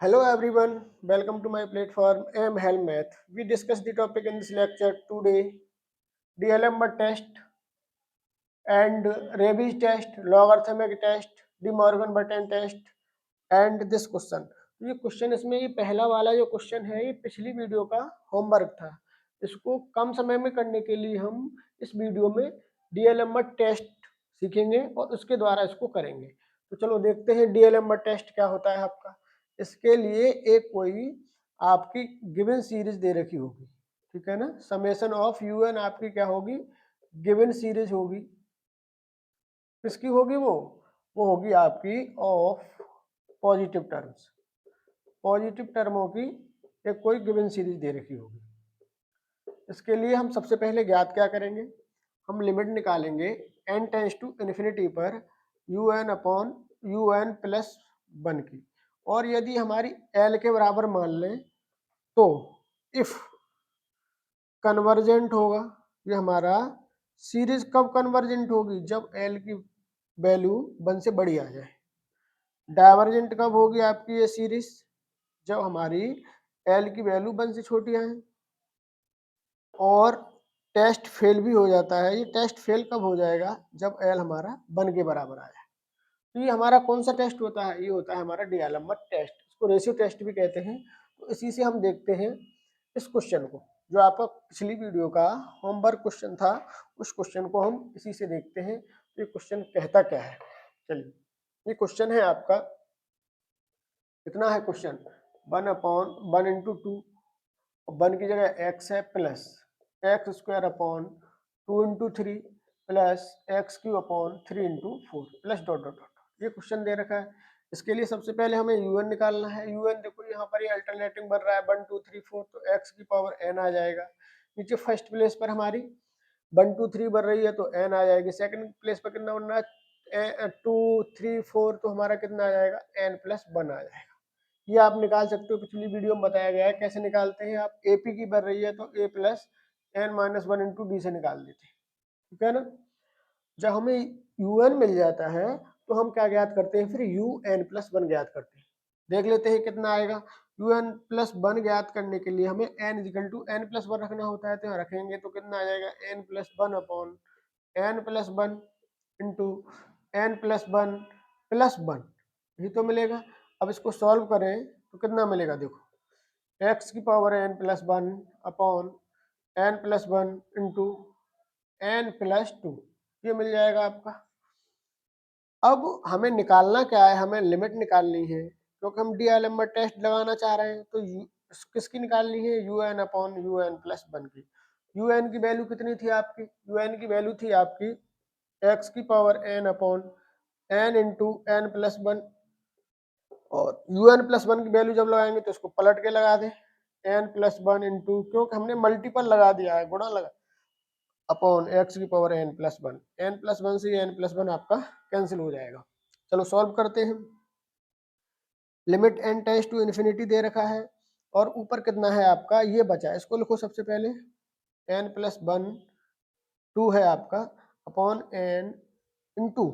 Hello everyone, welcome to my platform. I am Helm Math. We discuss the topic in this lecture today: DLM test and rabies test, logarithmic test, De Morgan Button test and this question. तो ये question इसमें ये पहला वाला जो question है ये पिछली वीडियो का होमवर्क था। इसको कम समय में करने के लिए हम इस वीडियो में डीएलएम टेस्ट सीखेंगे और उसके द्वारा इसको करेंगे। तो चलो देखते हैं डीएलएम टेस्ट क्या होता है आपका। इसके लिए एक कोई आपकी गिवन सीरीज दे रखी होगी, ठीक है ना। समेशन ऑफ यूएन आपकी क्या होगी, गिवन सीरीज होगी। किसकी होगी वो होगी आपकी ऑफ पॉजिटिव टर्म्स, पॉजिटिव टर्मों की एक कोई गिवन सीरीज दे रखी होगी। इसके लिए हम सबसे पहले ज्ञात क्या करेंगे, हम लिमिट निकालेंगे n टेंस टू इन्फिनिटी पर U N upon you N plus one की। और यदि हमारी l के बराबर मान लें तो इफ कन्वर्जेंट होगा, ये हमारा सीरीज कब कन्वर्जेंट होगी, जब l की वैल्यू वन से बड़ी आ जाए। डाइवर्जेंट कब होगी आपकी ये सीरीज, जब हमारी l की वैल्यू वन से छोटी आए। और टेस्ट फेल भी हो जाता है। ये टेस्ट फेल कब हो जाएगा, जब एल हमारा वन के बराबर आया। तो ये हमारा कौन सा टेस्ट होता है, ये होता है हमारा डीएलएम टेस्ट, इसको रेशियो टेस्ट भी कहते हैं। तो इसी से हम देखते हैं इस क्वेश्चन को, जो आपका पिछली वीडियो का होमवर्क क्वेश्चन था, उस क्वेश्चन को हम इसी से देखते हैं। तो ये क्वेश्चन कहता क्या है, चलिए ये क्वेश्चन है आपका, कितना है question, one upon one into two, one की जगह एक्स है plus x square upon two into three plus x Q upon three into four plus dot dot dot. ये क्वेश्चन दे रखा है। इसके लिए सबसे पहले हमें यूएन निकालना है। यूएन देखो यहाँ पर ये अल्टरनेटिंग बन रहा है वन टू थ्री फोर, तो एक्स की पावर एन आ जाएगा। नीचे फर्स्ट प्लेस पर हमारी वन टू थ्री बन रही है तो एन आ जाएगी। सेकंड प्लेस पर कितना बन रहा है, टू थ्री फोर, तो हमारा कितना आ जाएगा, एन प्लस वन आ जाएगा। ये आप निकाल सकते हो, पिछली वीडियो में बताया गया है कैसे निकालते हैं। आप एपी की बन रही है तो a plus n minus one into d से निकाल देते हैं, ठीक है ना। जब हमें यूएन मिल जाता है तो हम क्या ज्ञात करते हैं, फिर यू एन प्लस वन ज्ञात करते हैं। देख लेते हैं कितना आएगा। यू एन प्लस वन ज्ञात करने के लिए हमें N equal to N plus one रखना होता है, तो यहाँ रखेंगे तो कितना आ जाएगा, N plus one upon N plus one into N plus one plus one, ये तो मिलेगा। अब इसको सॉल्व करें तो कितना मिलेगा, देखो एक्स की power N plus one upon N plus one into N plus two, ये मिल जाएगा आपका। अब हमें निकालना क्या है, हमें लिमिट निकालनी है, क्योंकि हम डीएलएम टेस्ट लगाना चाह रहे हैं। तो किसकी निकालनी है, U N upon you N plus one की। यू एन की वैल्यू कितनी थी आपकी, यू एन की वैल्यू थी आपकी एक्स की power N upon N into N plus one. और यू एन प्लस वन की वैल्यू जब लगाएंगे तो इसको पलट के लगा दें, एन प्लस वन इंटू, क्योंकि हमने मल्टीपल लगा दिया है, गुणा लगा, अपॉन एक्स की power N plus one. N plus one से एन प्लस वन आपका कैंसिल हो जाएगा। चलो सॉल्व करते हैं। Limit N tends to infinity दे रखा है और ऊपर कितना है आपका, ये बचा है। इसको लिखो सबसे पहले, एन प्लस वन टू है आपका अपॉन एन इंटू,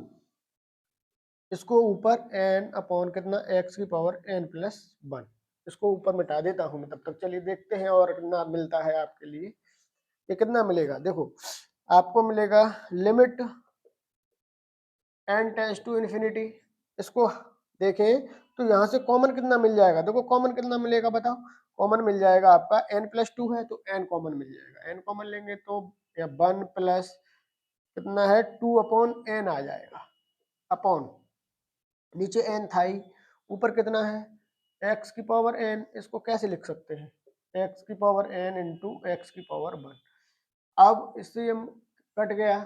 इसको ऊपर एन अपॉन कितना, एक्स की पावर एन प्लस वन। इसको ऊपर मिटा देता हूँ मैं तब तक। चलिए देखते हैं और कितना मिलता है आपके लिए। ये कितना मिलेगा, देखो आपको मिलेगा limit N tends to infinity. इसको देखें तो यहाँ से कॉमन कितना मिल जाएगा, देखो कॉमन कितना मिलेगा बताओ। कॉमन मिल जाएगा आपका एन प्लस टू है तो एन कॉमन मिल जाएगा। एन कॉमन लेंगे तो वन प्लस कितना है, टू अपॉन एन आ जाएगा, अपॉन नीचे एन था ही, ऊपर कितना है एक्स की पावर एन। इसको कैसे लिख सकते हैं, एक्स की पावर एन इंटू एक्स की पावर वन। अब इससे हम कट गया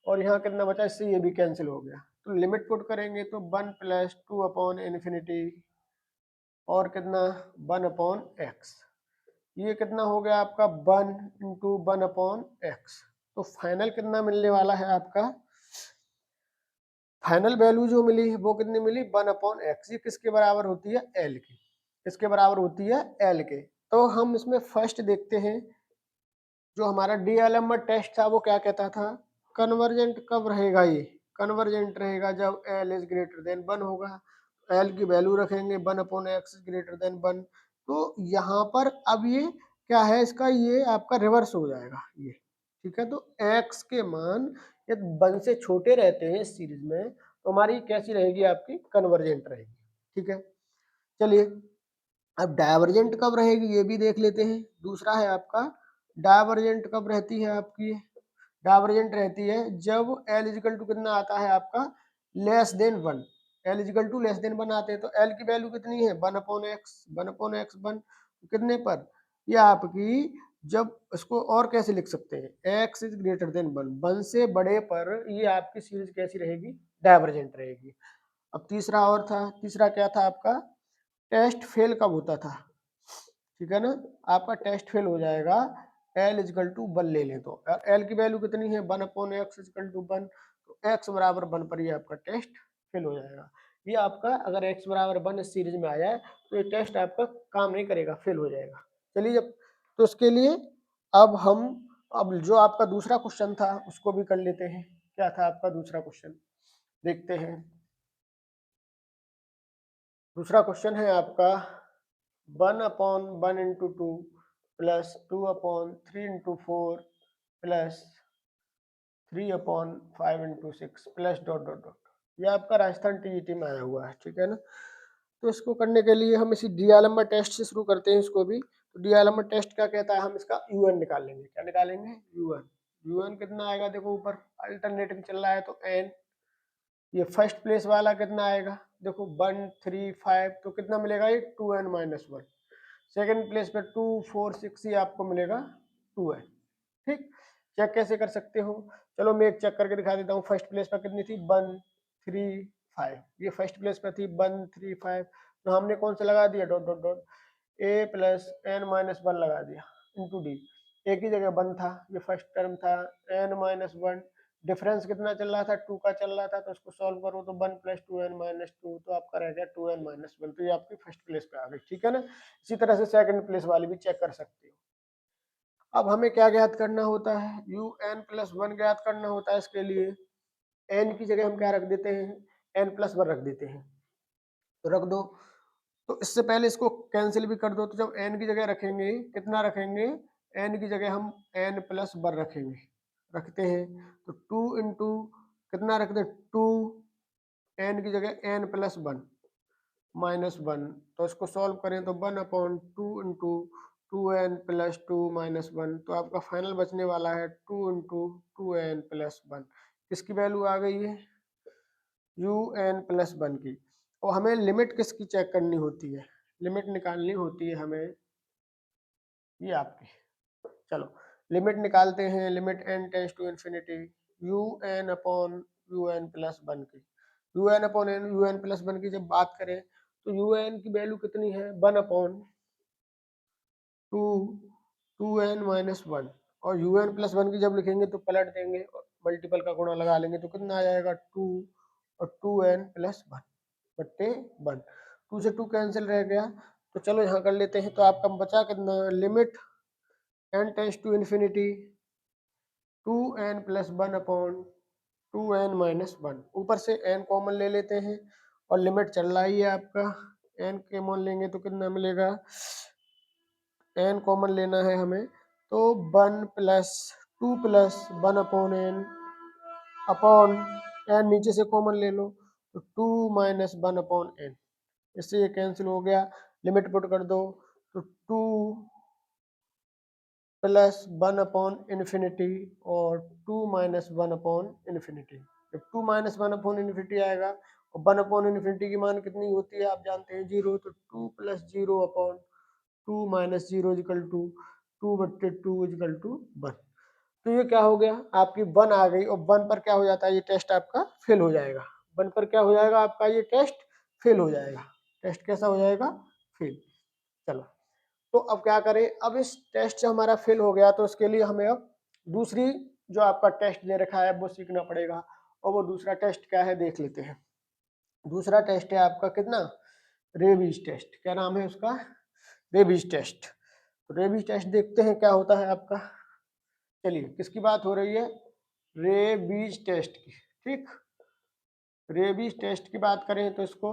और यहाँ कितना बचा, इससे ये भी कैंसिल हो गया। तो लिमिट पुट करेंगे तो one plus two upon infinity और कितना वन अपॉन एक्स। ये कितना हो गया आपका, one into one upon x. तो फाइनल कितना मिलने वाला है आपका, फाइनल वैल्यू जो मिली वो कितनी मिली, वन अपॉन एक्स। ये किसके बराबर होती है, एल की। किसके बराबर होती है, एल के। तो हम इसमें फर्स्ट देखते हैं, जो हमारा डीएलएम टेस्ट था वो क्या कहता था, कन्वर्जेंट कब रहेगा, ये कन्वर्जेंट रहेगा जब L is greater than one होगा। एल की वैल्यू रखेंगे 1/x ग्रेटर देन 1, तो यहाँ पर अब ये क्या है, इसका ये आपका रिवर्स हो जाएगा ये, ठीक है। तो x के मान यदि 1 से छोटे रहते हैं इस सीरीज में तो हमारी कैसी रहेगी, आपकी कन्वर्जेंट रहेगी, ठीक है। चलिए अब डायवर्जेंट कब रहेगी ये भी देख लेते हैं। दूसरा है आपका डायवर्जेंट कब रहती है आपकी, डायवर्जेंट रहती है जब एल इजिकल टू कितना आता है आपका less than 1, L equal to less than 1 आते हैं, तो एल की वैल्यू कितनी है 1/x, 1/x 1 कितने पर, ये आपकी, जब इसको और कैसे लिख सकते हैं, x इज ग्रेटर देन 1, 1 से बड़े पर ये आपकी सीरीज कैसी रहेगी, डायवर्जेंट रहेगी। अब तीसरा और था, तीसरा क्या था आपका, टेस्ट फेल कब होता था, ठीक है ना, आपका टेस्ट फेल हो जाएगा एल इजकल टू 1 ले लें तो, एल की वैल्यू कितनी है 1/x इजकल टू 1, तो x बराबर 1 पर ये आपका टेस्ट फेल हो जाएगा। ये आपका अगर x बराबर 1 इस सीरीज में आ जाए तो ये टेस्ट आपका काम नहीं करेगा, फेल हो जाएगा। चलिए जब, तो उसके लिए अब हम, अब जो आपका दूसरा क्वेश्चन था उसको भी कर लेते हैं। क्या था आपका दूसरा क्वेश्चन, देखते हैं। दूसरा क्वेश्चन है आपका 1/1 into 2 plus 2/3 into 4 plus 3/5 into 6 plus dot dot dot. ये आपका राजस्थान टीईटी में आया हुआ है, ठीक है ना। तो इसको करने के लिए हम इसी डीआलएमआर टेस्ट से शुरू करते हैं इसको भी। तो डीआलएमआर टेस्ट क्या कहता है, हम इसका यूएन निकाल लेंगे। क्या निकालेंगे, यूएन। यूएन कितना आएगा, देखो ऊपर अल्टरनेटिव चल रहा है तो एन, ये फर्स्ट प्लेस वाला कितना आएगा, देखो 1 3 5, तो कितना मिलेगा ये 2n-1। सेकंड प्लेस पे 2 4 6 ये आपको मिलेगा 2n, ठीक। चेक कैसे कर सकते हो, चलो मैं एक चेक करके दिखा देता हूँ। फर्स्ट प्लेस पर कितनी थी 1 3 5, ये फर्स्ट प्लेस पर थी 1 3 5, तो हमने कौन सा लगा दिया, dot dot dot, a plus n-1 लगा दिया इंटू डी। एक ही जगह 1 था, ये फर्स्ट टर्म था, n-1, डिफरेंस कितना चल रहा था 2 का चल रहा था, तो इसको सॉल्व करो तो 1 प्लस 2n-2, तो आपका रह गया 2n-1, तो ये आपकी फर्स्ट प्लेस पे आ गई, ठीक है ना। इसी तरह से सेकंड प्लेस वाली भी चेक कर सकते हो। अब हमें क्या ज्ञात करना होता है, un+1 ज्ञात करना होता है। इसके लिए n की जगह हम क्या रख देते हैं, n+1 रख देते हैं, तो रख दो। तो इससे पहले इसको कैंसिल भी कर दो, तो जब n की जगह रखेंगे कितना रखेंगे, n की जगह हम n+1 रखेंगे, रखते हैं। तो 2 इंटू कितना रख दे 2, n की जगह n+1-1, तो इसको सॉल्व करें तो 1/2 इंटू 2n+2-1, तो आपका फाइनल बचने वाला है 2 इंटू 2n+1। किसकी वैल्यू आ गई है, un+1 की। और हमें लिमिट किसकी चेक करनी होती है, लिमिट निकालनी होती है हमें, ये आपकी, चलो लिमिट निकालते हैं। Limit n tends to infinity un/un+1 की, un/un+1 की जब बात करें तो un की वैल्यू कितनी है 1/2 और un+1 की जब लिखेंगे तो पलट देंगे और मल्टीपल का गुणा लगा लेंगे, तो कितना आ जाएगा 2 और 2n+1 बट्टे 1, 2 से 2 कैंसिल रह गया। तो चलो यहाँ कर लेते हैं, तो आपका बचा कितना, limit n tends to infinity 2n+1/2n-1, ऊपर से n कॉमन ले लेते हैं और लिमिट चल रहा ही है आपका, n कॉमन लेंगे तो कितना मिलेगा, n कॉमन लेना है हमें, तो 1+2+1/n अपॉन n नीचे से कॉमन ले लो तो 2-1/n, इससे ये कैंसिल हो गया। लिमिट पुट कर दो तो 2+1/इन्फिनिटी और 2-1/इन्फिनिटी। जब 2-1/इन्फिनिटी आएगा और 1/इन्फिनिटी की मान कितनी होती है आप जानते हैं 0, तो 2+0/2-2-0 = 2/2 तो ये क्या हो गया, आपकी 1 आ गई और 1 पर क्या हो जाता है, ये टेस्ट आपका फेल हो जाएगा। 1 पर क्या हो जाएगा आपका, ये टेस्ट फेल हो जाएगा। टेस्ट कैसा हो जाएगा, फेल। चलो तो अब क्या करें, अब इस टेस्ट से हमारा फेल हो गया तो उसके लिए हमें अब दूसरी जो आपका टेस्ट दे रखा है वो सीखना पड़ेगा। और वो दूसरा टेस्ट क्या है देख लेते हैं। दूसरा टेस्ट है आपका कितना, रेबीज टेस्ट। क्या नाम है उसका, रेबीज टेस्ट। तो रेबीज टेस्ट देखते हैं क्या होता है आपका। चलिए किसकी बात हो रही है, रेबीज टेस्ट की, ठीक। रेबीज टेस्ट की बात करें तो इसको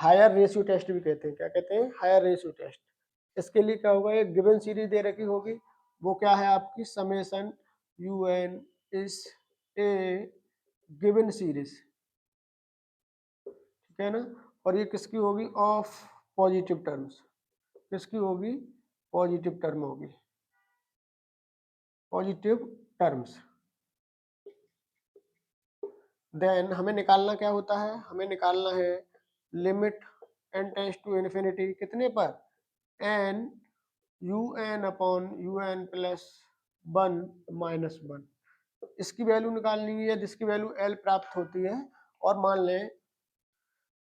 हायर रेशियो टेस्ट भी कहते हैं। क्या कहते हैं? Higher ratio test. इसके लिए क्या होगा, एक गिवन सीरीज दे रखी होगी, वो क्या है आपकी summation U N is a given series, ठीक है ना। और ये किसकी होगी? Of positive terms. किसकी होगी? पॉजिटिव टर्म होगी, पॉजिटिव टर्म्स। देन हमें निकालना क्या होता है? हमें निकालना है limit N tends to infinity कितने पर? N U N upon you N plus 1 minus 1। इसकी वैल्यू निकालनी है जिसकी वैल्यू एल प्राप्त होती है। और मान लें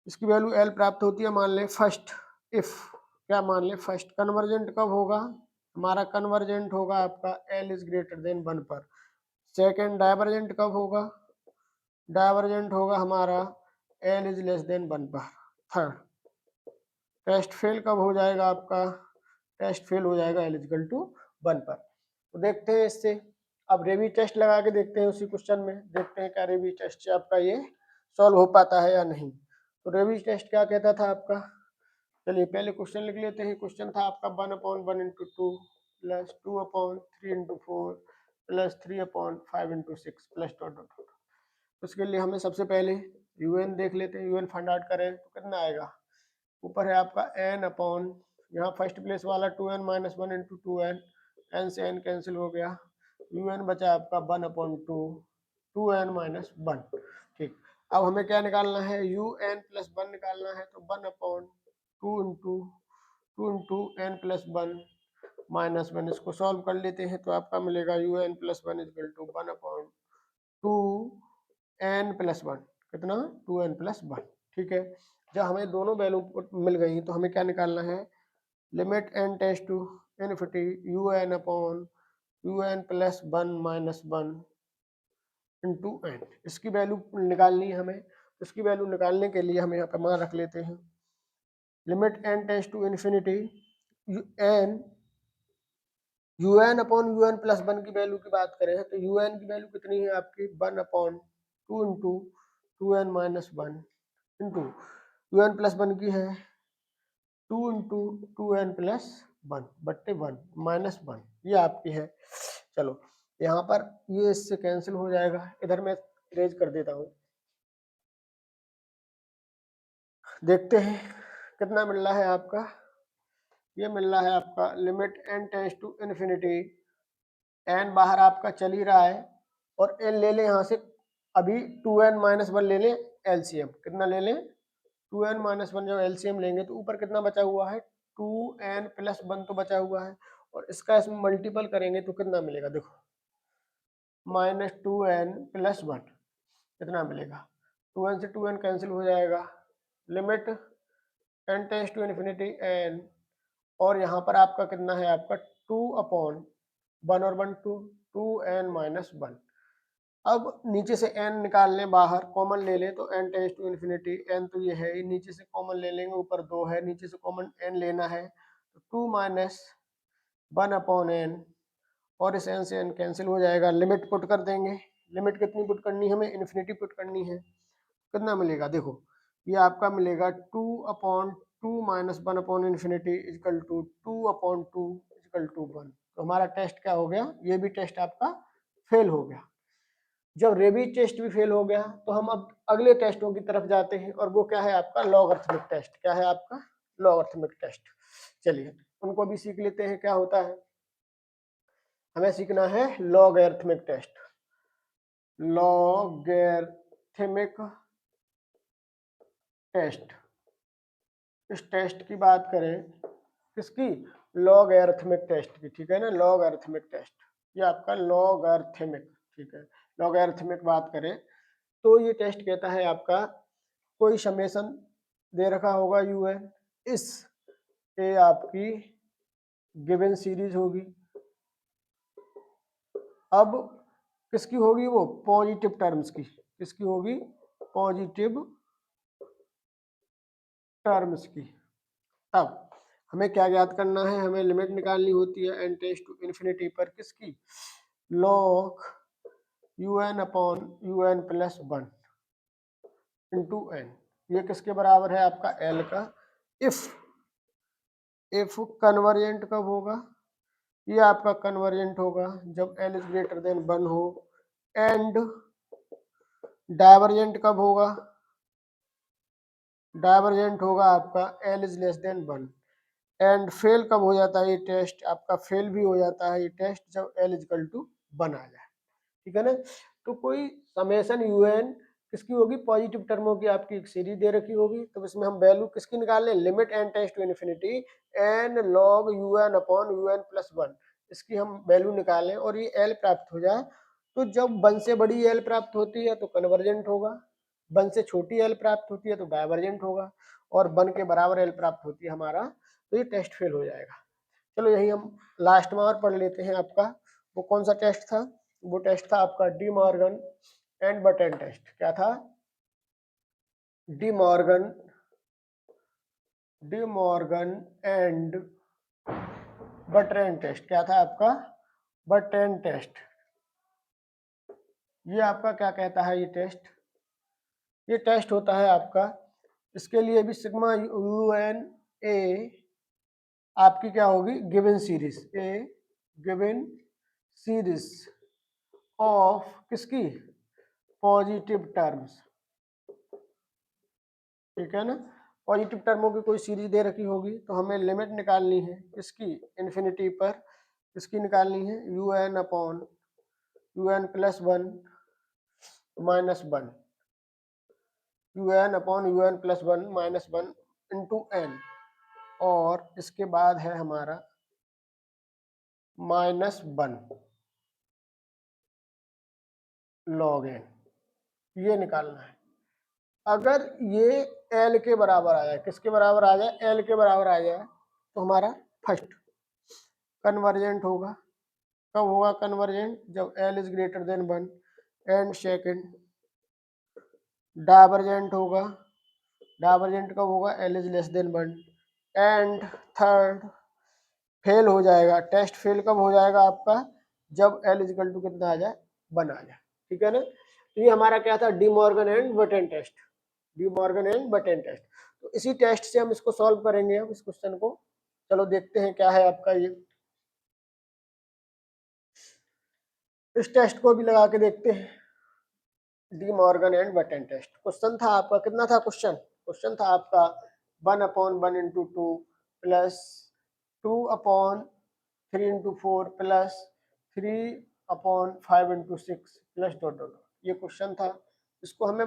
इसकी वैल्यू एल प्राप्त होती है, मान लें फर्स्ट इफ, क्या मान लें फर्स्ट कन्वर्जेंट कब होगा? हमारा कन्वर्जेंट होगा आपका एल इज ग्रेटर देन 1 पर। सेकेंड डाइवर्जेंट कब होगा? डाइवर्जेंट होगा हमारा एल इज लेस देन 1 पर। थर्ड टेस्ट फेल कब हो जाएगा आपका? टेस्ट फेल हो जाएगा एल इजकल टू 1 पर। तो देखते हैं इससे, अब रेबी टेस्ट लगा के देखते हैं उसी क्वेश्चन में, देखते हैं क्या रेबी टेस्ट से आपका ये सॉल्व हो पाता है या नहीं। तो रेबी टेस्ट क्या कहता था आपका? चलिए पहले क्वेश्चन लिख लेते हैं। क्वेश्चन था आपका 1/1 into 2 plus 2/3 into 4 plus 3/5 into 6 plus dot dot dot. उसके लिए हमें सबसे पहले यूएन देख लेते हैं। यूएन फाइंड आउट करें तो कितना आएगा? ऊपर है आपका एन अपॉन, यहाँ फर्स्ट प्लेस वाला 2n minus 1 into 2n, N से एन कैंसिल हो गया, यूएन बचा आपका 1/2 2n माइनस 1। ठीक, अब हमें क्या निकालना है? यू एन प्लस 1 निकालना है। तो 1/2 इंटू एन प्लस 1 माइनस 1, इसको सॉल्व कर लेते हैं तो आपका मिलेगा U N plus 1 equal to 1/2 n+1, कितना? 2n+1। ठीक है, जब हमें दोनों वैल्यू मिल गई तो हमें क्या निकालना है? Limit n tends to infinity U N upon you N plus 1 minus 1 into N, इसकी वैल्यू निकालनी है हमें। इसकी वैल्यू निकालने के लिए हम यहाँ पर मान रख लेते हैं limit n tends to infinity N U N upon you N plus 1 की वैल्यू की बात करें तो यू एन की वैल्यू कितनी है आपकी? 1/2 into 2n minus 1 into U N plus 1 की है 2 इंटू 2n+1 बट्टे 1 माइनस 1, ये आपकी है। चलो यहाँ पर ये इससे कैंसिल हो जाएगा, इधर मैं इरेज कर देता हूँ। देखते हैं कितना मिल रहा है आपका। ये मिल रहा है आपका limit n tends to infinity, n बाहर आपका चल ही रहा है और n ले लें यहाँ से, अभी 2n-1 ले लें एलसीएम, कितना ले लें? 2n-1 जब एलसीएम लेंगे तो ऊपर कितना बचा हुआ है? 2n+1 तो बचा हुआ है, और इसका इसमें मल्टीपल करेंगे तो कितना मिलेगा? देखो -2n+1 कितना मिलेगा? 2n से 2n कैंसिल हो जाएगा, limit n tends to infinity n, और यहाँ पर आपका कितना है? आपका 2/1 और 1 2n-1। अब नीचे से n निकाल लें, बाहर कॉमन ले लें तो n tends to infinity, n तो ये है, नीचे से कॉमन ले लेंगे, ऊपर 2 है, नीचे से कॉमन n लेना है तो 2-1/n, और इस n से n कैंसिल हो जाएगा। लिमिट पुट कर देंगे, लिमिट कितनी पुट करनी है हमें? इन्फिनिटी पुट करनी है। कितना मिलेगा? देखो ये आपका मिलेगा 2/2-1/इन्फिनिटी इजकल टू 2/2 तो हमारा टेस्ट क्या हो गया? ये भी टेस्ट आपका फेल हो गया। जब रेबीज टेस्ट भी फेल हो गया तो हम अब अगले टेस्टों की तरफ जाते हैं, और वो क्या है आपका? Logarithmic test. क्या है आपका? Logarithmic test. चलिए उनको भी सीख लेते हैं क्या होता है। हमें सीखना है लॉगरिथमिक टेस्ट। लॉगरिथमिक टेस्ट, इस टेस्ट की बात करें, किसकी? लॉगरिथमिक टेस्ट की, ठीक है ना। लॉगरिथमिक टेस्ट, ये आपका लॉगरिथमिक, ठीक है। लॉगरिथमिक बात करें तो ये टेस्ट कहता है आपका, कोई समेशन दे रखा होगा यूएन, इस ये आपकी गिवन सीरीज होगी। अब किसकी होगी? वो पॉजिटिव टर्म्स की। किसकी होगी? पॉजिटिव टर्म्स की। अब हमें क्या ज्ञात करना है? हमें लिमिट निकालनी होती है n टेंड्स टू इन्फिनिटी पर, किसकी? log un upon un plus 1 into n, ये किसके बराबर है आपका एल का। इफ कन्वर्जेंट कब होगा, ये आपका कन्वर्जेंट होगा जब एल इज ग्रेटर देन 1 हो। एंड डाइवर्जेंट कब होगा, डाइवर्जेंट होगा आपका L is less than 1। And fail कब हो जाता है ये टेस्ट, आपका फेल भी हो जाता है ये टेस्ट जब एल इजकल टू 1 आ जाए, ठीक है ना। तो कोई समेशन यूएन किसकी होगी, पॉजिटिव टर्मों की आपकी एक सीरीज दे रखी होगी, तो इसमें हम वैल्यू किसकी निकाल लें, limit N tends to infinity N log U N upon U N plus 1, इसकी हम वैल्यू निकालें और ये एल प्राप्त हो जाए। तो जब 1 से बड़ी एल प्राप्त होती है तो कन्वर्जेंट होगा, 1 से छोटी एल प्राप्त होती है तो डाइवर्जेंट होगा, और 1 के बराबर एल प्राप्त होती है हमारा तो ये टेस्ट फेल हो जाएगा। चलो यही हम लास्ट में और पढ़ लेते हैं आपका, वो कौन सा टेस्ट था, वो टेस्ट था आपका De Morgan and Bertrand test. क्या था, De Morgan and Bertrand test. क्या था आपका, बटन टेस्ट। ये आपका क्या कहता है, ये टेस्ट होता है आपका, इसके लिए भी सिग्मा यू एन ए आपकी क्या होगी, given series, A given series of किसकी, पॉजिटिव टर्म्स, ठीक है ना। पॉजिटिव टर्मों की कोई सीरीज दे रखी होगी तो हमें लिमिट निकालनी है इसकी इन्फिनिटी पर, इसकी निकालनी है U N upon you N plus 1 minus 1, U N upon you N plus 1 minus 1 into N, और इसके बाद है हमारा -1 लॉग एन, ये निकालना है। अगर ये एल के बराबर आ जाए, किसके बराबर आ जाए, एल के बराबर आ जाए, तो हमारा फर्स्ट कन्वर्जेंट होगा। कब होगा कन्वर्जेंट, जब L is greater than 1। And second divergent होगा, डाइवर्जेंट कब होगा, L is less than 1। And third fail हो जाएगा, टेस्ट फेल कब हो जाएगा आपका, जब एल इजिकल टू कितना आ जाए, 1 आ जाए, ठीक है ना। तो ये हमारा क्या था, De Morgan and Bertrand test, De Morgan and Bertrand test. तो इसी टेस्ट से हम इसको सॉल्व करेंगे, अब इस क्वेश्चन को चलो देखते हैं क्या है आपका ये, इस टेस्ट को भी लगा के देखते हैं। De Morgan and Bertrand test question था आपका, कितना था क्वेश्चन था आपका 1/1 into 2 plus 2/3 into 4 plus 3/5 into 6 plus dot dot, ये क्वेश्चन था। इसको हमें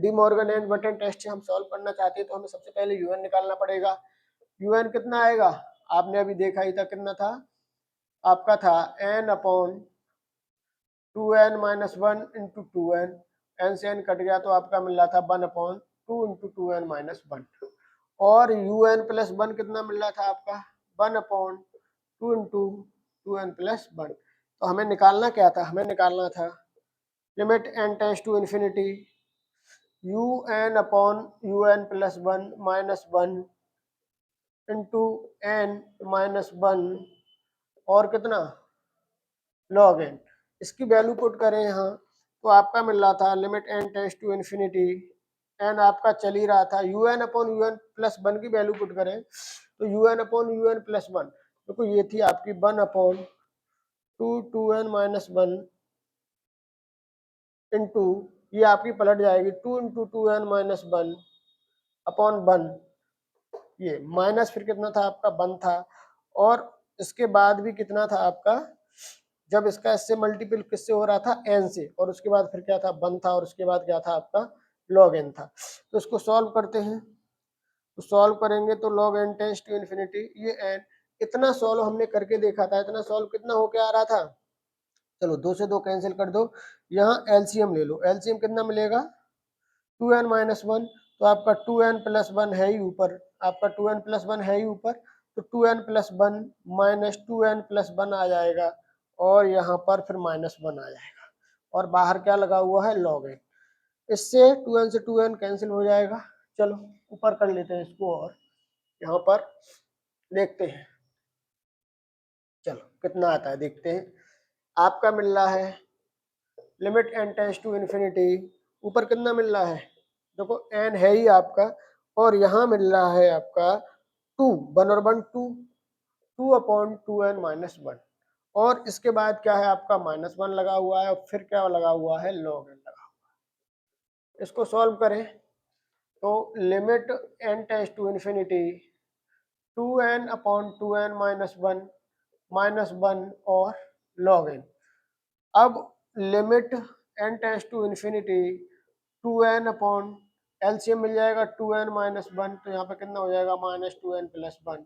De Morgan and Bertrand test से हम सॉल्व करना चाहते हैं तो हमें सबसे पहले यूएन निकालना पड़ेगा। यूएन कितना आएगा, आपने अभी देखा ही था, कितना था आपका, था n/2n minus 1 into 2n, N से एन कट गया तो आपका मिल रहा था 1/2 इंटू 2n माइनस 1, और un प्लस 1 कितना मिल रहा था आपका 1/2 इंटू 2n प्लस 1। तो हमें निकालना क्या था, हमें निकालना था limit n tends to infinity un upon un plus 1 minus 1 into n minus 1 और कितना लॉग एन, इसकी वैल्यू पुट करें यहाँ तो आपका मिल रहा था limit n tends to infinity, n आपका चल ही रहा था, u N upon you N plus 1 की वैल्यू पुट करें तो u N upon you N plus 1, देखो ये थी आपकी 1/2 माइनस 1 इंटू, ये आपकी पलट जाएगी 2 इंटू 2n माइनस 1 अपॉन 1, ये माइनस फिर कितना था आपका 1 था, और इसके बाद भी कितना था आपका, जब इसका इससे मल्टीपल किससे हो रहा था, एन से, और उसके बाद फिर क्या था 1 था, और उसके बाद क्या था आपका लॉग एन था। तो इसको सॉल्व करते हैं, तो सॉल्व करेंगे तो log n tends to infinity, ये एन इतना सॉल्व हमने करके देखा था, इतना सॉल्व कितना होके आ रहा था, चलो 2 से 2 कैंसिल कर दो, यहाँ एलसीएम ले लो, एलसीएम कितना मिलेगा 2n माइनस 1, तो आपका 2n प्लस 1 है ही ऊपर, आपका 2n प्लस 1 है ही ऊपर, तो 2n plus 1 minus 2n plus 1 आ जाएगा, और यहाँ पर फिर -1 आ जाएगा, और बाहर क्या लगा हुआ है लॉग एन, इससे 2n से 2n कैंसिल हो जाएगा। चलो ऊपर कर लेते हैं इसको, और यहाँ पर देखते हैं, चलो कितना आता है देखते हैं। आपका मिल रहा है limit n tends to infinity, ऊपर कितना मिल रहा है देखो n है ही आपका, और यहाँ मिल रहा है आपका 2, 1 और 1 2, 2/2n-1, और इसके बाद क्या है आपका -1 लगा हुआ है, और फिर क्या लगा हुआ है, log n लगा हुआ है। इसको सॉल्व करें तो limit n tends to infinity 2n/2n-1 -1 और log n। अब limit n tends to infinity 2n upon LCM मिल जाएगा 2n-1, तो यहाँ पे कितना हो जाएगा -2n+1,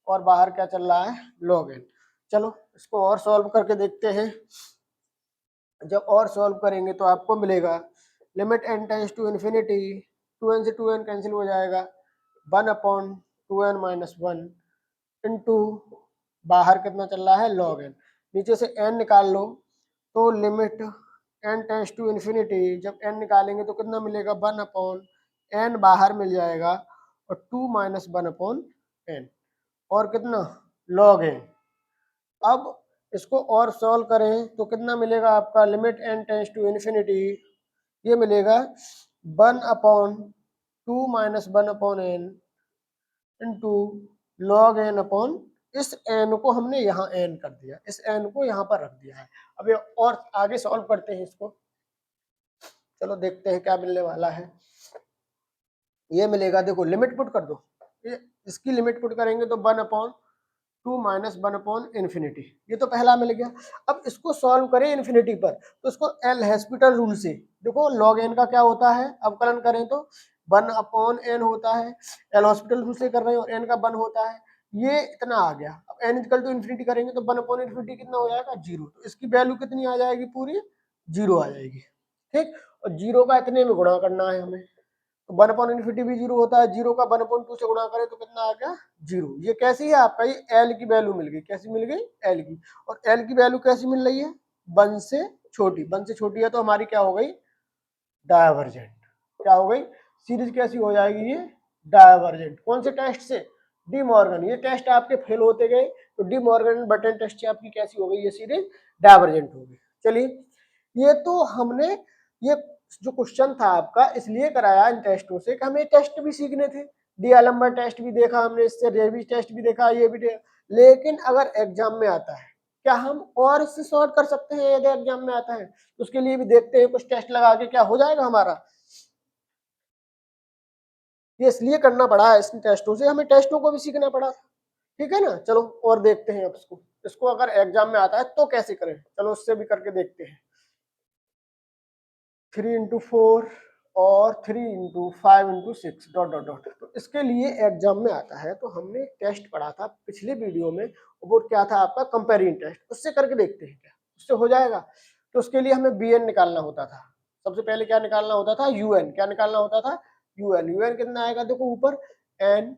और बाहर क्या चल रहा है, log n। चलो इसको और सॉल्व करके देखते हैं। जब और सॉल्व करेंगे तो आपको मिलेगा limit n tends to infinity 2n से 2n कैंसिल हो जाएगा 1/2n-1 इंटू बाहर कितना चल रहा है, log n। नीचे से n निकाल लो तो limit n tends to infinity, जब n निकालेंगे तो कितना मिलेगा 1/n, बाहर मिल जाएगा, और 2 - 1/n, और कितना log n। अब इसको और सॉल्व करें तो कितना मिलेगा आपका, limit n tends to infinity, ये मिलेगा 1/2 - 1/n into log n upon, इस n को हमने यहाँ n कर दिया, इस n को यहाँ पर रख दिया है। अब ये और आगे सॉल्व करते हैं इसको, चलो देखते हैं क्या मिलने वाला है। ये मिलेगा, देखो लिमिट पुट कर दो, ये इसकी लिमिट पुट करेंगे तो 1/2 - 1/इन्फिनिटी, ये तो पहला मिल गया। अब इसको सॉल्व करें इन्फिनिटी पर, तो इसको एल हॉस्पिटल रूल से, देखो log n का क्या होता है, अवकलन करें तो 1/n होता है, एल हॉस्पिटल रूल से कर रहे हैं और n का 1 होता है, ये इतना आ गया। अब n इक्वल टू इन्फिनिटी करेंगे तो 1/इन्फिनिटी कितना हो जाएगा, 0, तो इसकी वैल्यू कितनी आ जाएगी, पूरी 0 आ जाएगी, ठीक। और 0 का इतने में गुणा करना है हमें, तो 1/इन्फिनिटी भी 0 होता है, 0 का 1/2 से गुणा करें तो कितना आ गया, 0। ये कैसी है आपका, ये एल की वैल्यू मिल गई, कैसी मिल गई, एल की। और एल की वैल्यू कैसी मिल रही है, 1 से छोटी, 1 से छोटी है तो हमारी क्या हो गई, डायवर्जेंट। क्या हो गई, सीरीज कैसी हो जाएगी, ये डायवर्जेंट। कौन से टेस्ट से, डी मॉर्गन। ये टेस्ट आपके फेल होते गए तो डी मॉर्गन बटन टेस्ट से आपकी कैसी हो गई, ये सीरीज डायवर्जेंट हो गई। चलिए, ये तो हमने ये जो क्वेश्चन था आपका इसलिए कराया इन टेस्टों से कि हमें टेस्ट भी सीखने थे। डी एलम्बर टेस्ट भी देखा हमने, इससे रेबीज टेस्ट भी देखा, ये भी देखा। लेकिन अगर एग्जाम में आता है, क्या हम और इससे सॉर्ट कर सकते हैं, यदि एग्जाम में आता है तो उसके लिए भी देखते हैं, कुछ टेस्ट लगा के क्या हो जाएगा हमारा। ये इसलिए करना पड़ा है, इन टेस्टों से हमें टेस्टों को भी सीखना पड़ा, ठीक है ना। चलो और देखते हैं अब इसको, इसको अगर एग्जाम में आता है तो कैसे करें, चलो उससे भी करके देखते हैं। 3×4 और 3×5×6 डॉट डॉट डॉट। तो इसके लिए एग्जाम में आता है, तो हमने टेस्ट पढ़ा था पिछले वीडियो में, वो क्या था आपका, कंपेरिजन टेस्ट, उससे करके देखते हैं क्या उससे हो जाएगा। तो उसके लिए हमें bn निकालना होता था, सबसे पहले क्या निकालना होता था, un, क्या निकालना होता था, un कितना आएगा, देखो ऊपर n,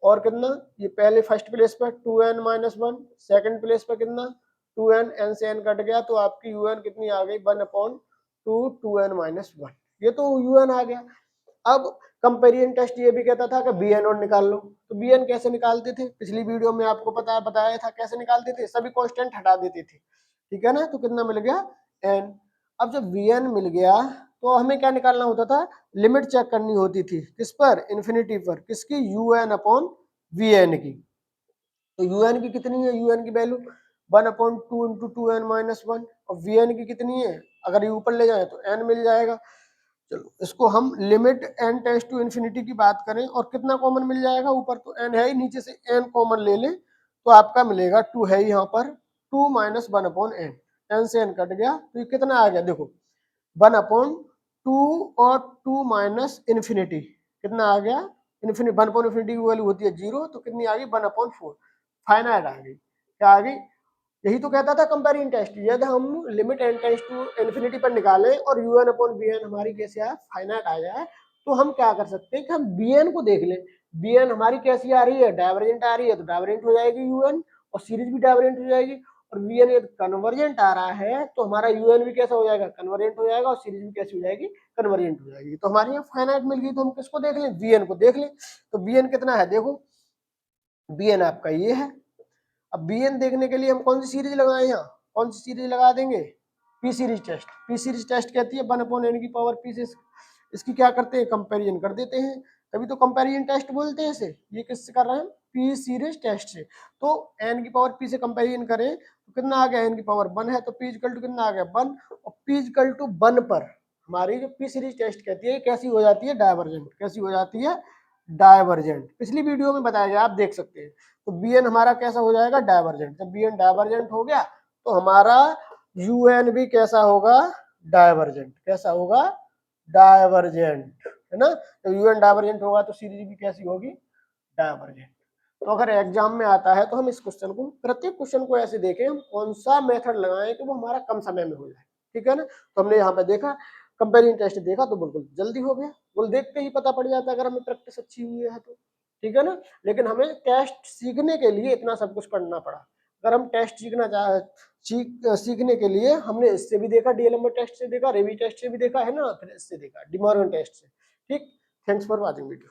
और कितना, ये पहले फर्स्ट प्लेस पर 2n-1, सेकंड प्लेस पर कितना 2n, n से n कट गया तो आपकी un कितनी आ गई, 1/2n-1, ये तो un आ गया। अब कंपेरिजन टेस्ट ये भी कहता था कि bn और निकाल लो, तो bn कैसे निकालते थे, पिछली वीडियो में आपको बताया था कैसे निकालते थे, सभी कांस्टेंट हटा देते थे, ठीक है ना। तो कितना मिल गया, n। अब जब bn मिल गया तो हमें क्या निकालना होता था, लिमिट चेक करनी होती थी, किस पर, इन्फिनिटी पर, किसकी, un/vn की। तो un की कितनी है, un की वैल्यू 1/2 × 2n-1, और vn की कितनी है, अगर ये ऊपर ले जाए तो n मिल जाएगा। चलो इसको हम limit n tends to infinity की बात करें, और कितना कॉमन मिल जाएगा, ऊपर तो n है ही, नीचे से n कॉमन ले लें तो आपका मिलेगा 2 है यहाँ पर, 2 - 1/n, n से n कट गया तो ये कितना आ गया, देखो 1/2 और 2 - इन्फिनिटी कितना आ गया, इन्फिनिटी 1/इन्फिनिटी की वैल्यू होती है 0, तो कितनी आ गई 1/4, फाइनाइट आ गई। क्या आ गई, यही तो कहता था कंपेरिजन टेस्ट, यदि हम limit n tends to infinity पर निकालें और un/bn हमारी कैसे आए, फाइनाइट आ जाए, तो हम क्या कर सकते हैं कि हम bn को देख लें, bn हमारी कैसी आ रही है, डाइवर्जेंट आ रही है, तो डाइवर्जेंट हो जाएगी un, और सीरीज भी डाइवर्जेंट हो जाएगी। और bn यदि कन्वर्जेंट आ रहा है तो हमारा un भी कैसा हो जाएगा, कन्वर्जेंट हो जाएगा, और सीरीज भी कैसी हो जाएगी, कन्वर्जेंट हो जाएगी। तो हमारे यहाँ फाइनाइट मिल गई, तो हम किसको देख लें, bn को देख लें। तो bn कितना है, देखो bn आपका ये है। अब bn देखने के लिए हम कौन सी सीरीज लगाएं, यहाँ कौन सी सीरीज लगा देंगे, p series test. P series test कहती है 1/n की पावर p से इसकी क्या करते हैं, कंपैरिजन कर देते हैं, तभी तो कंपैरिजन टेस्ट बोलते हैं इसे। ये किससे कर रहे हैं, पी सीरीज टेस्ट से। तो एन की पावर पी से कंपैरिजन करें तो कितना आ गया, एन की पावर 1 है तो पी इक्वल टू कितना आ गया 1, और पी इक्वल टू 1 पर हमारी जो पी सीरीज टेस्ट कहती है कैसी हो जाती है, डायवर्जेंट। कैसी हो जाती है, डायवर्जेंट। पिछली वीडियो में बताया गया, आप देख सकते हैं। तो बी एन हमारा कैसा हो जाएगा, डायवर्जेंट। जब बी एन डायवर्जेंट हो गया तो हमारा यू एन भी कैसा होगा, डायवर्जेंट। कैसा होगा, डायवर्जेंट, है ना। तो यू एन डायवर्जेंट होगा तो सीरीज भी कैसी होगी, डायवर्जेंट। तो अगर एग्जाम में आता है तो हम इस क्वेश्चन को, प्रत्येक क्वेश्चन को ऐसे देखें हम कौन सा मेथड लगाएं कि वो हमारा कम समय में हो जाए, ठीक है ना। तो हमने यहाँ पे देखा, कंपेरिजन टेस्ट देखा तो बिल्कुल जल्दी हो गया, बोल देखते ही पता पड़ जाता है अगर हमें प्रैक्टिस अच्छी हुई है तो, ठीक है ना। लेकिन हमें टेस्ट सीखने के लिए इतना सब कुछ करना पड़ा। अगर हम टेस्ट सीखने के लिए हमने इससे भी देखा, डीएलएमओ टेस्ट से देखा, रेवी टेस्ट से भी देखा, है ना, फिर इससे देखा, डिमॉर्गन टेस्ट से। ठीक, थैंक्स फॉर वॉचिंग वीडियो।